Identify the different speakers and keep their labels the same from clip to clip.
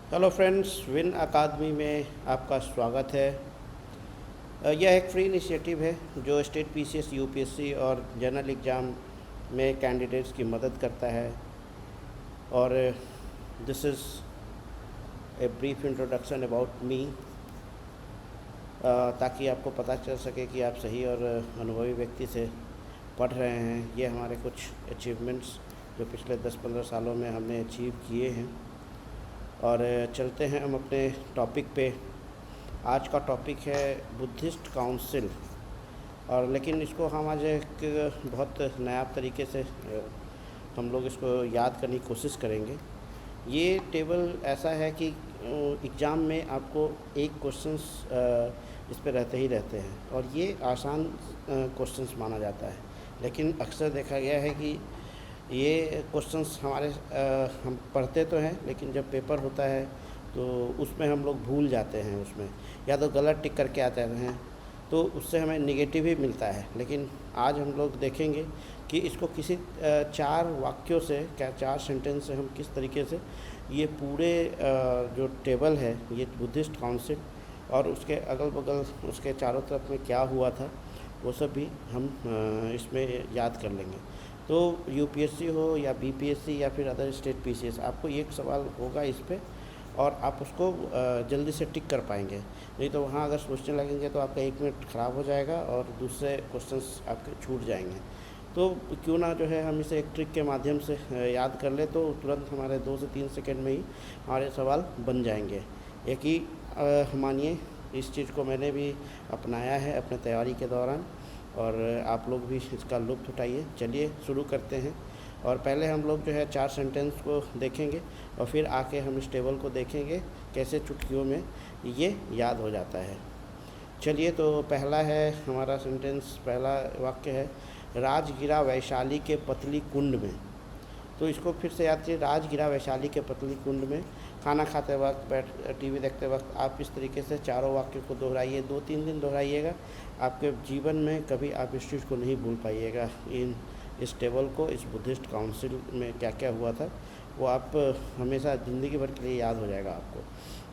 Speaker 1: Hello friends, win अकादमी में आपका स्वागत है। यह एक फ्री इनिशिएटिव है जो स्टेट पीसीएस, यूपीएससी और जनरल एग्ज़ाम में कैंडिडेट्स की मदद करता है। और this is a brief introduction about me, ताकि आपको पता चल सके कि आप सही और अनुभवी व्यक्ति से पढ़ रहे हैं। ये हमारे कुछ अचीवमेंट्स जो पिछले 10-15 सालों में हमने अचीव किए हैं। और चलते हैं हम अपने टॉपिक पे। आज का टॉपिक है बुद्धिस्ट काउंसिल। और लेकिन इसको हम आज एक बहुत नायाब तरीके से हम लोग इसको याद करने की कोशिश करेंगे। ये टेबल ऐसा है कि एग्ज़ाम में आपको एक क्वेश्चंस इस पे रहते ही रहते हैं और ये आसान क्वेश्चंस माना जाता है। लेकिन अक्सर देखा गया है कि ये क्वेश्चंस हमारे हम पढ़ते तो हैं, लेकिन जब पेपर होता है तो उसमें हम लोग भूल जाते हैं, उसमें या तो गलत टिक करके आते हैं, तो उससे हमें निगेटिव ही मिलता है। लेकिन आज हम लोग देखेंगे कि इसको किसी 4 वाक्यों से, क्या 4 सेंटेंस से हम किस तरीके से ये पूरे जो टेबल है, ये बुद्धिस्ट काउंसिल और उसके अगल बगल उसके चारों तरफ में क्या हुआ था, वो सब भी हम इसमें याद कर लेंगे। तो यूपीएससी हो या बीपीएससी या फिर अदर स्टेट पीसीएस, आपको एक सवाल होगा इस पे और आप उसको जल्दी से टिक कर पाएंगे। नहीं तो वहाँ अगर सोचने लगेंगे तो आपका 1 मिनट ख़राब हो जाएगा और दूसरे क्वेश्चंस आपके छूट जाएंगे। तो क्यों ना जो है हम इसे एक ट्रिक के माध्यम से याद कर ले, तो तुरंत हमारे 2 से 3 सेकंड में ही हमारे सवाल बन जाएंगे। एक ही मानिए, इस चीज़ को मैंने भी अपनाया है अपने तैयारी के दौरान और आप लोग भी इसका लुत्फ़ उठाइए। चलिए शुरू करते हैं। और पहले हम लोग जो है 4 सेंटेंस को देखेंगे और फिर आके हम इस टेबल को देखेंगे कैसे चुटकियों में ये याद हो जाता है। चलिए, तो पहला है हमारा सेंटेंस, पहला वाक्य है, राज गिरा वैशाली के पतली कुंड में। तो इसको फिर से याद कीजिए, राज गिरा वैशाली के पतली कुंड में। खाना खाते वक्त, टीवी देखते वक्त आप इस तरीके से चारों वाक्यों को दोहराइए, 2-3 दिन दोहराइएगा। आपके जीवन में कभी आप इस चीज़ को नहीं भूल पाइएगा। इस टेबल को, इस बुद्धिस्ट काउंसिल में क्या क्या हुआ था वो आप हमेशा ज़िंदगी भर के लिए याद हो जाएगा आपको।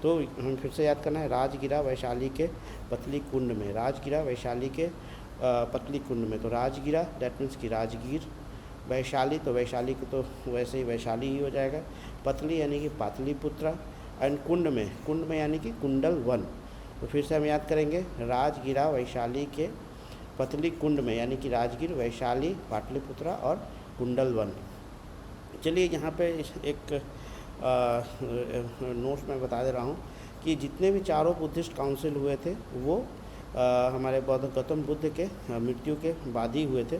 Speaker 1: तो हम फिर से याद करना है, राज गिरा वैशाली के पतली कुंड में। राज गिरा वैशाली के पतली कुंड में। तो राज गिरा दैट मीन्स कि राजगीर। वैशाली, तो वैशाली को तो वैसे ही वैशाली ही हो जाएगा। पतली यानी कि पाटलिपुत्रा। एंड कुंड में यानी कि कुंडल वन। तो फिर से हम याद करेंगे, राज गिरा वैशाली के पतली कुंड में यानी कि राजगीर, वैशाली, पाटलिपुत्रा और कुंडल वन। चलिए, यहाँ पे एक नोट्स में बता दे रहा हूँ कि जितने भी चारों बुद्धिस्ट काउंसिल हुए थे वो हमारे गौतम बुद्ध के मृत्यु के बाद ही हुए थे।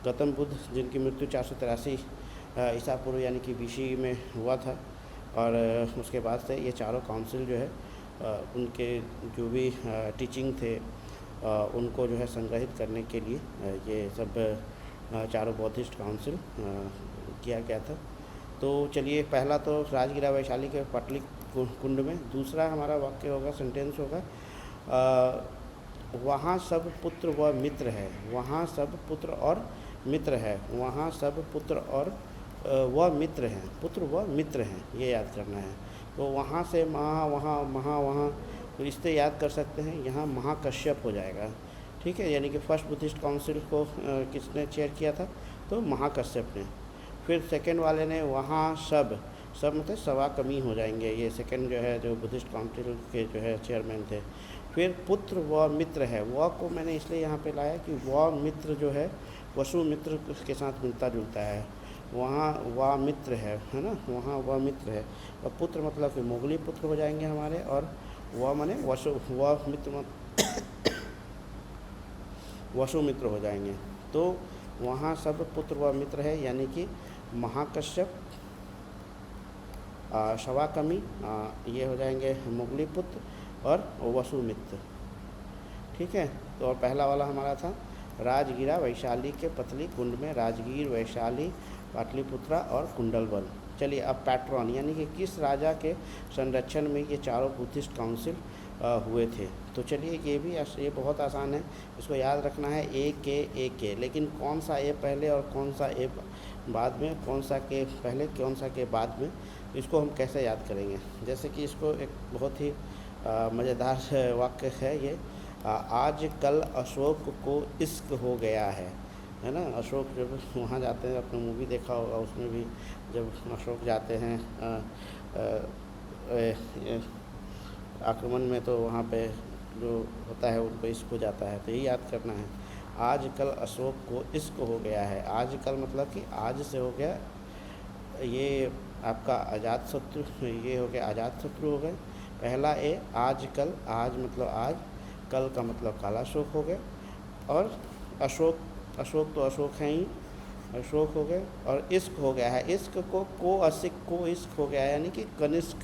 Speaker 1: गौतम बुद्ध जिनकी मृत्यु 483 ईसा पूर्व यानी कि बीसी में हुआ था। और उसके बाद से ये चारों काउंसिल जो है उनके जो भी टीचिंग थे उनको जो है संग्रहित करने के लिए ये सब चारों बुद्धिस्ट काउंसिल किया गया था। तो चलिए, पहला तो राजगिरा वैशाली के पटली कुंड में। दूसरा हमारा वाक्य होगा, सेंटेंस होगा, वहाँ सब पुत्र व मित्र है। वहाँ सब पुत्र और मित्र है। वहाँ सब पुत्र और व मित्र हैं। पुत्र व मित्र हैं, ये याद करना है। तो वहाँ से वहाँ वहाँ, तो इससे याद कर सकते हैं। यहाँ महाकश्यप हो जाएगा, ठीक है। यानी कि फर्स्ट बुद्धिस्ट काउंसिल को किसने चेयर किया था, तो महाकश्यप ने। फिर सेकंड वाले ने वहाँ सब मतलब सवा कमी हो जाएंगे। ये सेकंड जो है जो बुद्धिस्ट काउंसिल के जो है चेयरमैन थे। फिर पुत्र व मित्र है, व को मैंने इसलिए यहाँ पे लाया कि व मित्र जो है वसु मित्र के साथ मिलता जुलता है। वहाँ व मित्र है ना, वहाँ व मित्र है। और पुत्र मतलब कि मोगली पुत्र हो जाएंगे हमारे, और व माने वसु, व मित्र वसु मित्र हो जाएंगे। तो वहाँ सब पुत्र व मित्र है यानी कि महाकश्यप, शवाकमी, ये हो जाएंगे मोगली पुत्र और वसुमित्र, ठीक है। तो और पहला वाला हमारा था, राजगिरा वैशाली के पतली कुंड में। राजगीर, वैशाली, पाटलिपुत्रा और कुंडलवन। चलिए, अब पैट्रॉन यानी कि किस राजा के संरक्षण में ये चारों बुद्धिस्ट काउंसिल हुए थे। तो चलिए, ये बहुत आसान है, इसको याद रखना है। ए के, लेकिन कौन सा ए पहले और कौन सा ए बाद में, कौन सा के पहले कौन सा के बाद में, इसको हम कैसे याद करेंगे? जैसे कि इसको एक बहुत ही मज़ेदार वाक्य है ये। आज कल अशोक को इश्क हो गया है ना? अशोक जब वहाँ जाते हैं, आपने मूवी देखा होगा, उसमें भी जब अशोक जाते हैं आक्रमण में, तो वहाँ पे जो होता है उनको इश्क हो जाता है। तो यही याद करना है, आज कल अशोक को इश्क हो गया है। आज कल मतलब कि आज से हो गया, ये आपका अजातशत्रु, ये हो गया अजातशत्रु हो गए। पहला ए आज कल, आज मतलब आज, कल का मतलब कालाशोक हो गए, और अशोक, अशोक तो अशोक हैं ही, अशोक हो गए, और इश्क हो गया है। इश्क को असिक को इश्क हो गया है, यानी कि कनिष्क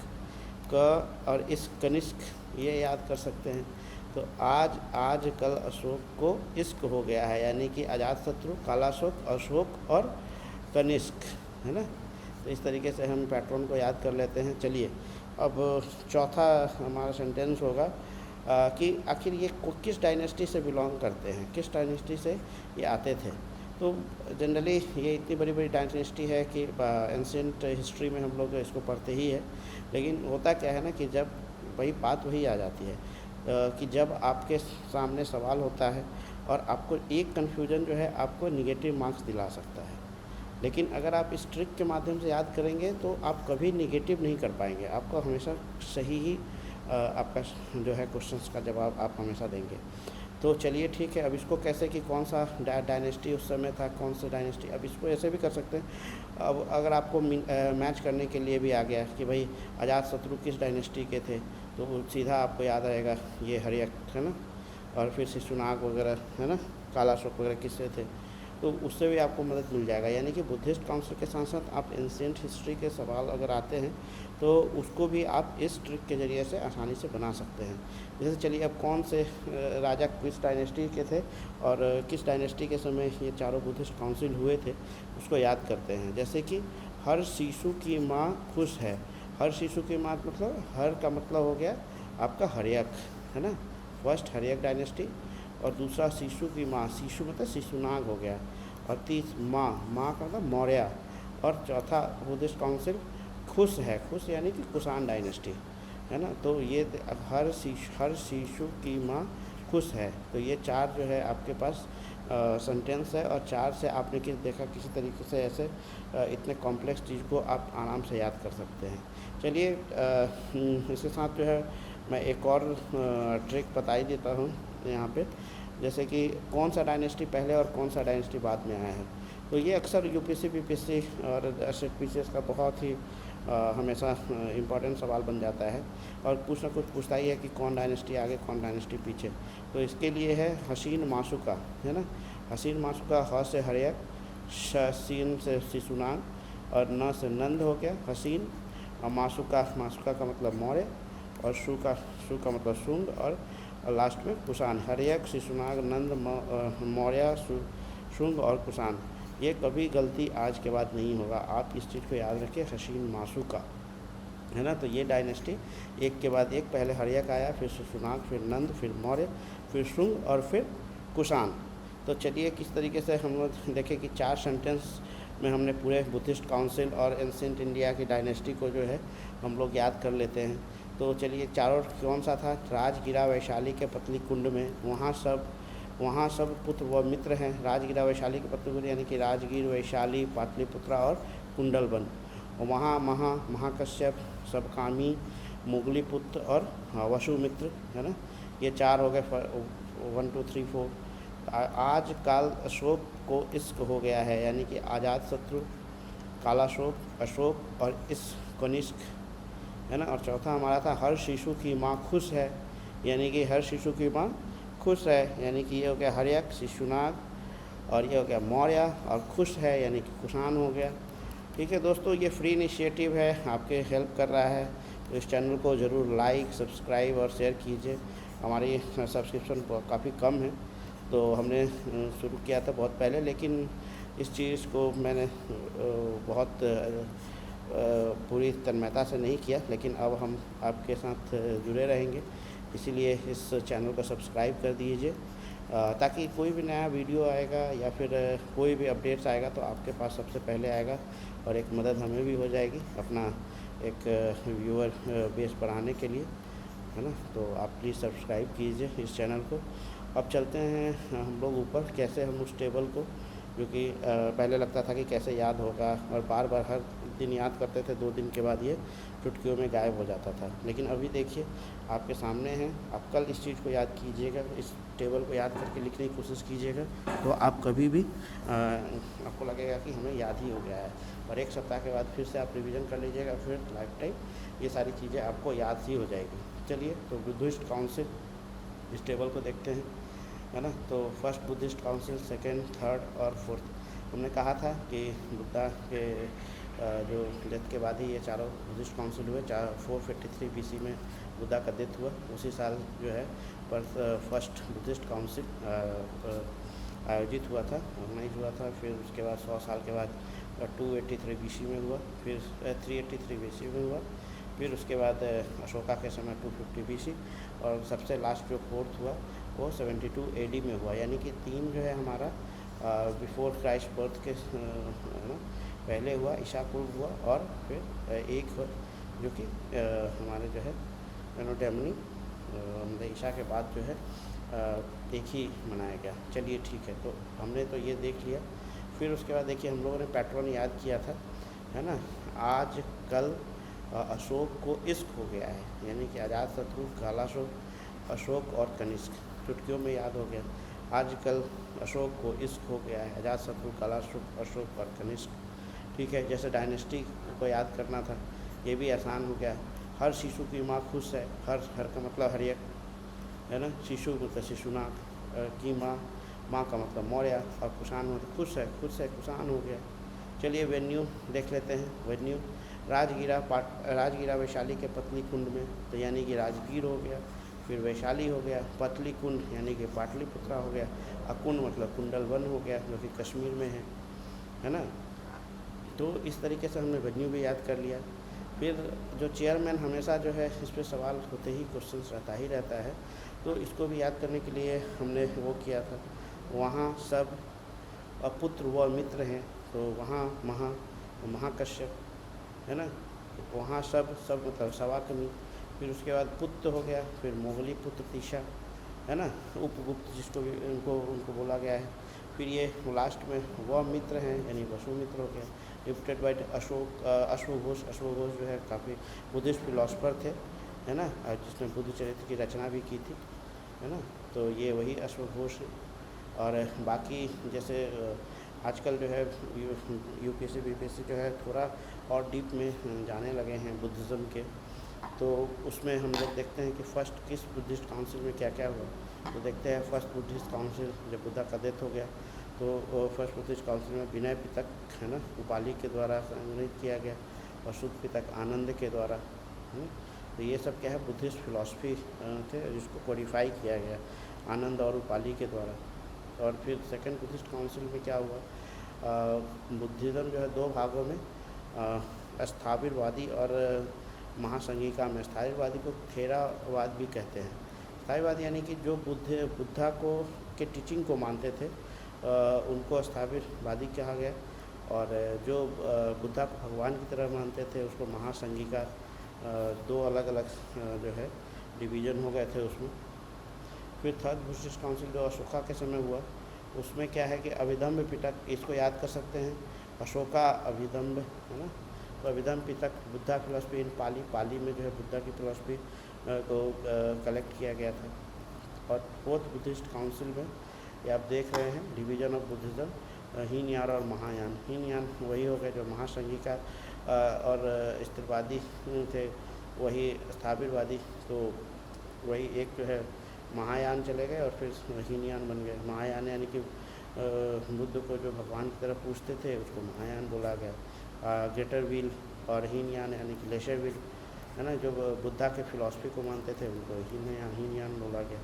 Speaker 1: का और इश्क कनिष्क, ये याद कर सकते हैं। तो आज कल अशोक को इश्क हो गया है, यानी कि अजातशत्रु, कालाशोक, अशोक और कनिष्क, है ना? तो इस तरीके से हम पैटर्न को याद कर लेते हैं। चलिए अब चौथा हमारा सेंटेंस होगा कि आखिर ये किस डायनेस्टी से बिलोंग करते हैं, किस डायनेस्टी से ये आते थे। तो जनरली ये इतनी बड़ी बड़ी डायनेस्टी है कि एंशिएंट हिस्ट्री में हम लोग इसको पढ़ते ही है, लेकिन होता क्या है ना कि जब बात वही आ जाती है कि जब आपके सामने सवाल होता है और आपको एक कन्फ्यूजन जो है आपको निगेटिव मार्क्स दिला सकता है, लेकिन अगर आप इस ट्रिक के माध्यम से याद करेंगे तो आप कभी निगेटिव नहीं कर पाएंगे, आपको हमेशा सही ही आपका जो है क्वेश्चंस का जवाब आप हमेशा देंगे। तो चलिए ठीक है, अब इसको कैसे कि कौन सा डायनेस्टी उस समय था, कौन सा डायनेस्टी, अब इसको ऐसे भी कर सकते हैं। अब अगर आपको मैच करने के लिए भी आ गया कि भाई अजातशत्रु किस डायनेस्टी के थे, तो सीधा आपको याद आएगा ये हर्यक, है ना? और फिर शिशुनाग वगैरह, है ना, कालाशोक वगैरह किससे थे, तो उससे भी आपको मदद मिल जाएगा। यानी कि बुद्धिस्ट काउंसिल के साथ साथ आप एंशिएंट हिस्ट्री के सवाल अगर आते हैं तो उसको भी आप इस ट्रिक के ज़रिए से आसानी से बना सकते हैं। जैसे चलिए अब कौन से राजा किस डायनेस्टी के थे और किस डायनेस्टी के समय ये चारों बुद्धिस्ट काउंसिल हुए थे, उसको याद करते हैं। जैसे कि हर शिशु की माँ खुश है। हर शिशु की माँ मतलब हर का मतलब हो गया आपका हर्यक, है ना? फर्स्ट हर्यक डायनेस्टी, और दूसरा शिशु की माँ, शिशु मतलब शिशुनाग हो गया, और माँ का मतलब मौर्य, और चौथा बुद्धिस्ट काउंसिल खुश है, खुश यानी कि कुषाण डायनेस्टी, है ना? तो ये हर शिशु की माँ खुश है। तो ये चार जो है आपके पास सेंटेंस है, और चार से आपने देखा किसी तरीके से ऐसे इतने कॉम्प्लेक्स चीज़ को आप आराम से याद कर सकते हैं। चलिए इसके साथ जो है मैं एक और ट्रिक बता ही देता हूँ यहाँ पे, जैसे कि कौन सा डायनेस्टी पहले और कौन सा डायनेस्टी बाद में आया है। तो ये अक्सर यूपीएससी बीपीएससी और एसएसपीसीएस का बहुत ही हमेशा इम्पॉर्टेंट सवाल बन जाता है, और कुछ ना कुछ पूछता ही है कि कौन डायनेस्टी आगे कौन डायनेस्टी पीछे। तो इसके लिए है हसीन माशुका, है ना? हसीन माशुका, ह से हर्यक, सीन से शिशुनाग, और न से नंद हो गया हसीन, और माशुका का मतलब मौर्य, और शु का मतलब शुंग, और लास्ट में कुषाण। हर्यक, शिशुनाग, नंद, मौर्य, शुंग और कुषाण। ये कभी गलती आज के बाद नहीं होगा, आप इस चीज़ को याद रखें, हसीन माशुका, है ना? तो ये डायनेस्टी एक के बाद एक, पहले हर्यक आया, फिर शिशुनाग, फिर नंद, फिर मौर्य, फिर शुंग और फिर कुषाण। तो चलिए किस तरीके से हम लोग देखें कि 4 सेंटेंस में हमने पूरे बुद्धिस्ट काउंसिल और एंशिएंट इंडिया की डायनेस्टी को जो है हम लोग याद कर लेते हैं। तो चलिए चारों कौन सा था? राजगिरा वैशाली के पतली कुंड में, वहाँ सब पुत्र व मित्र हैं। राजगिरा वैशाली के पतली कुंड यानी कि राजगीर, वैशाली, पाटलिपुत्रा और कुंडलवन। और वहाँ महाकश्यप, सबकामी, मुगली पुत्र और वसुमित्र, है ना? ये 4 हो गए, 1 2 3 4। आज काल अशोक को इश्क हो गया है, यानी कि अजातशत्रु, कालाशोक, अशोक और इस कनिष्क, है ना? और चौथा हमारा था हर शिशु की माँ खुश है, यानी कि हर शिशु की माँ खुश है, यानी कि ये हो गया हर्यक, शिशुनाग, और ये हो गया मौर्य, और खुश है यानी कि कुषाण हो गया। ठीक है दोस्तों, ये फ्री इनिशिएटिव है, आपके हेल्प कर रहा है, तो इस चैनल को ज़रूर लाइक, सब्सक्राइब और शेयर कीजिए। हमारी सब्सक्रिप्शन काफ़ी कम है, तो हमने शुरू किया था बहुत पहले, लेकिन इस चीज़ को मैंने बहुत पूरी तन्मयता से नहीं किया, लेकिन अब हम आपके साथ जुड़े रहेंगे, इसीलिए इस चैनल को सब्सक्राइब कर दीजिए, ताकि कोई भी नया वीडियो आएगा या फिर कोई भी अपडेट्स आएगा तो आपके पास सबसे पहले आएगा, और एक मदद हमें भी हो जाएगी अपना एक व्यूअर बेस बढ़ाने के लिए, है ना। तो आप प्लीज़ सब्सक्राइब कीजिए इस चैनल को। अब चलते हैं हम लोग ऊपर, कैसे हम उस टेबल को, जो कि पहले लगता था कि कैसे याद होगा, और बार बार हर दिन याद करते थे, 2 दिन के बाद ये चुटकियों में गायब हो जाता था। लेकिन अभी देखिए आपके सामने है, आप कल इस चीज़ को याद कीजिएगा, इस टेबल को याद करके लिखने की कोशिश कीजिएगा, तो आप कभी भी आपको लगेगा कि हमें याद ही हो गया है। और 1 सप्ताह के बाद फिर से आप रिवीजन कर लीजिएगा, फिर लाइफ टाइम ये सारी चीज़ें आपको याद ही हो जाएगी। चलिए, तो बुद्धिस्ट काउंसिल, इस टेबल को देखते हैं, है ना। तो first Buddhist council, second, third और फोर्थ। हमने कहा था कि बुद्धा के जो डेथ के बाद ही ये चारों बुद्धिस्ट काउंसिल हुए। 453 BC में बुद्धा का डेथ हुआ। उसी साल जो है पर फर्स्ट बुद्धिस्ट काउंसिल आयोजित हुआ था, ऑर्गेनाइज हुआ था। फिर उसके बाद 100 साल के बाद 283 BC में हुआ, फिर 383 BC में हुआ, फिर उसके बाद अशोका के समय 250 BC, और सबसे लास्ट जो फोर्थ हुआ वो 72 AD में हुआ। यानी कि 3 जो है हमारा बिफोर क्राइस्ट बर्थ के पहले हुआ, ईसा पूर्व हुआ, और फिर एक जो कि हमारे जो है एनोटेमनी मतलब ईसा के बाद जो है एक ही मनाया गया। चलिए ठीक है, तो हमने तो ये देख लिया। फिर उसके बाद देखिए हम लोगों ने पैटर्न याद किया था, है ना। आज कल अशोक को इश्क हो गया है, यानी कि अजातशत्रु, कालाशोक, अशोक और कनिष्क चुटकियों में याद हो गया। आजकल अशोक को इश्क हो गया है, अजातशत्रु, कालाशोक, अशोक और कनिष्क। ठीक है, जैसे डायनेस्टी को याद करना था, ये भी आसान हो गया। हर शिशु की माँ खुश है, हर का मतलब हर एक, है ना। शिशु मतलब शिशुनाग की माँ का मतलब मौर्य, और कुषाण मतलब खुश है, कुषाण हो गया। चलिए वेन्यू देख लेते हैं। वेन्यू राजगीरा वैशाली के पतली कुंड में, तो यानी कि राजगीर हो गया। फिर वैशाली हो गया, पतली कुंड यानी कि पाटलिपुत्रा हो गया, अकुंड मतलब कुंडलवन हो गया, जो कि कश्मीर में है ना। तो इस तरीके से हमने वेन्यू भी याद कर लिया। फिर जो चेयरमैन, हमेशा जो है इस पर सवाल होते ही, क्वेश्चन रहता ही रहता है, तो इसको भी याद करने के लिए हमने वो किया था। वहाँ सब पुत्र व मित्र हैं, तो वहाँ महाकश्यप, है ना। वहाँ सब मतलब सवाकमी। फिर उसके बाद पुत्र हो गया, फिर मोगली पुत्र तीषा, है ना, उपगुप्त जिसको भी उनको बोला गया है। फिर ये लास्ट में वह मित्र हैं, यानी वसुमित्र हो गया। डिप्टेड बाय अश्वघोष जो है काफ़ी बुद्धिस्ट फिलोसफर थे, है ना, जिसने बुद्ध चरित्र की रचना भी की थी, है ना। तो ये वही अश्वघोष है। और बाकी जैसे आजकल जो है UPSC BPSC जो है थोड़ा और डीप में जाने लगे हैं बुद्धिज़्म के, तो उसमें हम लोग देखते हैं कि फ़र्स्ट किस बुद्धिस्ट काउंसिल में क्या क्या हुआ। तो देखते हैं फर्स्ट बुद्धिस्ट काउंसिल जब बुद्धा का डेथ हो गया, तो फर्स्ट बुद्धिस्ट काउंसिल में विनय पिटक, है ना, उपाली के द्वारा संग्रहित किया गया, और शुद्ध पिटक आनंद के द्वारा। तो ये सब क्या है, बुद्धिस्ट फिलॉसफी थे, जिसको कोडिफाई किया गया आनंद और उपाली के द्वारा। और फिर सेकंड बुद्धिस्ट काउंसिल में क्या हुआ, बुद्धिज़्म जो है 2 भागों में, स्थाविरवादी और महासंघिका में। स्थाविरवादी को थेरावाद भी कहते हैं। स्थाविरवादी यानी कि जो बुद्धा को के टीचिंग को मानते थे, उनको स्थाविरवादी कहा गया। और जो बुद्धा को भगवान की तरह मानते थे, उसको महासंघिका। 2 अलग अलग जो है डिवीज़न हो गए थे उसमें। फिर थर्ड बुद्धिस्ट काउंसिल जो अशोका के समय हुआ, उसमें क्या है कि अभिधम्म पिटक, इसको याद कर सकते हैं, अशोका अभिधम्म, है ना। तो अभिधम्म पिटक बुद्धा फिलॉसफी इन पाली में जो है बुद्धा की फिलॉसफी को कलेक्ट किया गया था। और फोर्थ बुद्धिस्ट काउंसिल में ये आप देख रहे हैं, डिवीज़न ऑफ बुद्धिज़्म, हीनयान और महायान। हीनयान वही हो गए जो महासंघिका और स्थिरवादी थे, वही स्थाविरवादी। तो वही एक जो है महायान चले गए, और फिर हीनयान बन गए। महायान यानी कि बुद्ध को जो भगवान की तरफ पूछते थे, उसको महायान बोला गया। ग्रेटर व्हील और हीनयान यानी कि लेशर व्हील, है ना, जो बुद्धा के फिलॉसफी को मानते थे, उनको हीनयान बोला गया।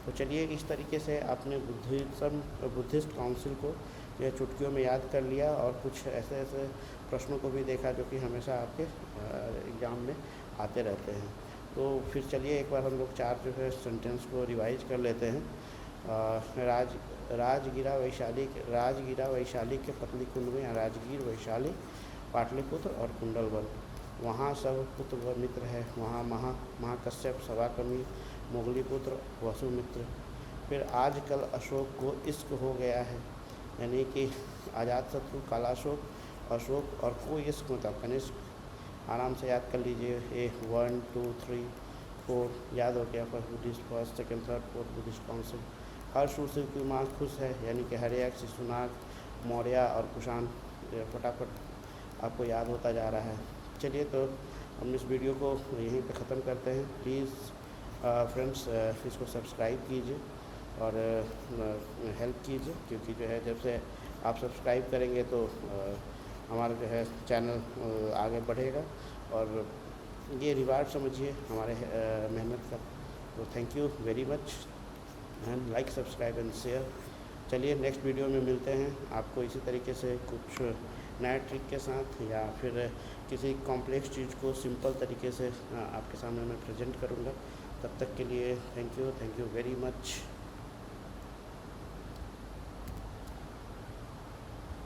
Speaker 1: तो चलिए, इस तरीके से आपने बुद्धिस्ट काउंसिल को ये चुटकियों में याद कर लिया, और कुछ ऐसे प्रश्नों को भी देखा जो कि हमेशा आपके एग्ज़ाम में आते रहते हैं। तो फिर चलिए एक बार हम लोग 4 जो है सेंटेंस को रिवाइज कर लेते हैं। राजगीरा वैशाली के पतली कुंड में, या राजगीर, वैशाली, पाटलिपुत्र और कुंडलवन। वहाँ सब पुत्र व मित्र है, वहाँ महाकश्यप, सवाकर्मी, मोगलीपुत्र, वसुमित्र। फिर आजकल अशोक को इश्क हो गया है, यानी कि अजातशत्रु, कालाशोक, अशोक और कोई इश्क मतलब कनिष्क। आराम से याद कर लीजिए, ये 1 2 3 4 याद हो गया। First second third fourth Buddhist council. हर सूर्य की माँ खुश है, यानी कि हर्यक, शिशुनाग, मौर्य और कुषाण। फटाफट आपको याद होता जा रहा है। चलिए तो हम इस वीडियो को यहीं पे ख़त्म करते हैं। प्लीज़ फ्रेंड्स इसको सब्सक्राइब कीजिए और हेल्प कीजिए, क्योंकि जो है जब से आप सब्सक्राइब करेंगे तो हमारा जो है चैनल आगे बढ़ेगा और ये रिवार्ड समझिए हमारे मेहनत का। तो thank you very much and like, subscribe and share. चलिए नेक्स्ट वीडियो में मिलते हैं, आपको इसी तरीके से कुछ नया ट्रिक के साथ या फिर किसी कॉम्प्लेक्स चीज़ को सिंपल तरीके से आपके सामने मैं प्रेजेंट करूँगा। तब तक के लिए थैंक यू वेरी मच।